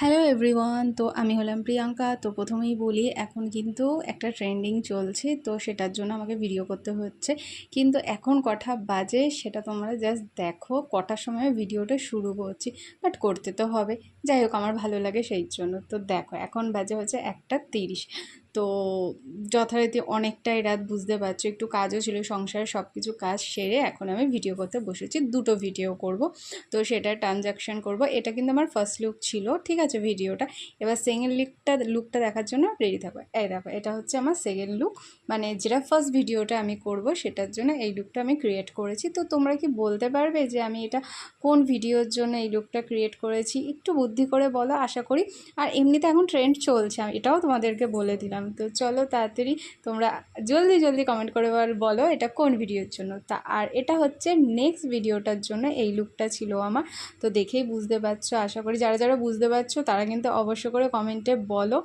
Hello everyone, তো আমি হলাম প্রিয়াঙ্কা। তো প্রথমেই বলি, এখন কিন্তু একটা ট্রেন্ডিং চলছে, তো সেটার জন্য আমাকে ভিডিও করতে হচ্ছে। কিন্তু এখন কটা বাজে সেটা তোমরা জাস্ট দেখো, কটার সময় ভিডিওটা শুরু করছি, বাট করতে তো হবে। যাই হোক, আমার ভালো লাগে সেই জন্য। তো দেখো, এখন বাজে হচ্ছে 1:30। তো যথারীতি অনেকটাই রাত, বুঝতে পারছো। একটু কাজও ছিল, সংসারের সব কিছু কাজ সেরে এখন আমি ভিডিও করতে বসেছি। দুটো ভিডিও করব, তো সেটা ট্রানজ্যাকশন করব। এটা কিন্তু আমার ফার্স্ট লুক ছিল, ঠিক আছে ভিডিওটা। এবার সেকেন্ড লুকটা দেখার জন্য রেডি থাকো। এই দেখো, এটা হচ্ছে আমার সেকেন্ড লুক, মানে যেটা ফার্স্ট ভিডিওটা আমি করব সেটার জন্য এই লুকটা আমি ক্রিয়েট করেছি। তো তোমরা কি বলতে পারবে যে আমি এটা কোন ভিডিওর জন্য এই লুকটা ক্রিয়েট করেছি? একটু বুদ্ধি করে বলো, আশা করি। আর এমনিতে এখন ট্রেন্ড চলছে, আমি এটাও তোমাদেরকে বলে দিলাম। তো চলো তাড়াতাড়ি তোমরা জলদি জলদি কমেন্ট করে বলো এটা কোন ভিডিওর জন্য। আর এটা হচ্ছে নেক্সট ভিডিওটার জন্য এই লুকটা ছিল আমার। তো দেখেই বুঝতে পারছো, আশা করি যারা যারা বুঝতে পারছো তারা কিন্তু অবশ্য করে কমেন্টে বলো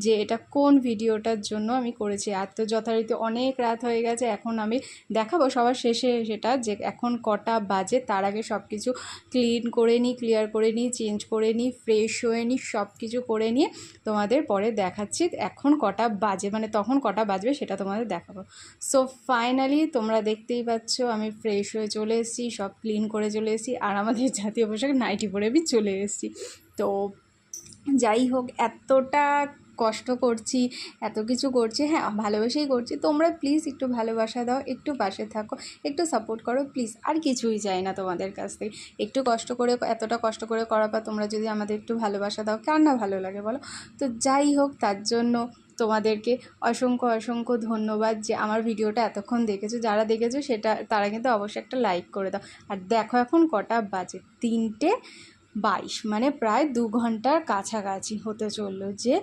যে এটা কোন ভিডিওটার জন্য আমি করেছি। আর তো যথারীতি অনেক রাত হয়ে গেছে, এখন আমি দেখাবো সবার শেষে সেটা যে এখন কটা বাজে। তার আগে সব কিছু ক্লিয়ার করে নিই, চেঞ্জ করে নিই, ফ্রেশ হয়ে নিই, সব কিছু করে নিয়ে তোমাদের পরে দেখাচ্ছি এখন কটা বাজে, মানে তখন কটা বাজবে সেটা তোমাদের দেখাবো। সো ফাইনালি তোমরা দেখতেই পাচ্ছ আমি ফ্রেশ হয়ে চলে এসেছি, সব ক্লিন করে চলে এসেছি, আর আমাদের জাতীয় পোশাক নাইটি পরে আমি চলে এসেছি। তো যাই হোক, এতটা কষ্ট করছি, এত কিছু করছি, হ্যাঁ ভালোবেসেই করছি। তোমরা প্লিজ একটু ভালোবাসা দাও, একটু পাশে থাকো, একটু সাপোর্ট করো প্লিজ। আর কিছুই চাই না তোমাদের কাছ থেকে। একটু কষ্ট করে, এতটা কষ্ট করে করার পর তোমরা যদি আমাদের একটু ভালোবাসা দাও, কার না ভালো লাগে বলো? তো যাই হোক, তার জন্য তোমাদেরকে অসংখ্য অসংখ্য ধন্যবাদ যে আমার ভিডিওটা এতক্ষণ দেখেছো। যারা দেখেছো তারা কিন্তু অবশ্যই একটা লাইক করে দাও। আর দেখো এখন কটা বাজে, 3:22, মানে প্রায় 2 ঘন্টার কাছাকাছি হতে চললো। যে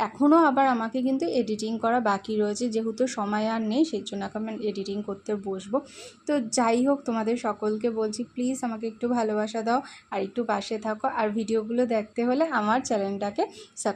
এখনও আবার আমাকে কিন্তু এডিটিং করা বাকি রয়েছে, যেহেতু সময় আর নেই সেই জন্য আমি এডিটিং করতে বসবো। তো যাই হোক, তোমাদের সকলকে বলছি প্লিজ আমাকে একটু ভালোবাসা দাও আর একটু পাশে থাকো। আর ভিডিওগুলো দেখতে হলে আমার চ্যানেলটাকে সাবস্ক্রাইব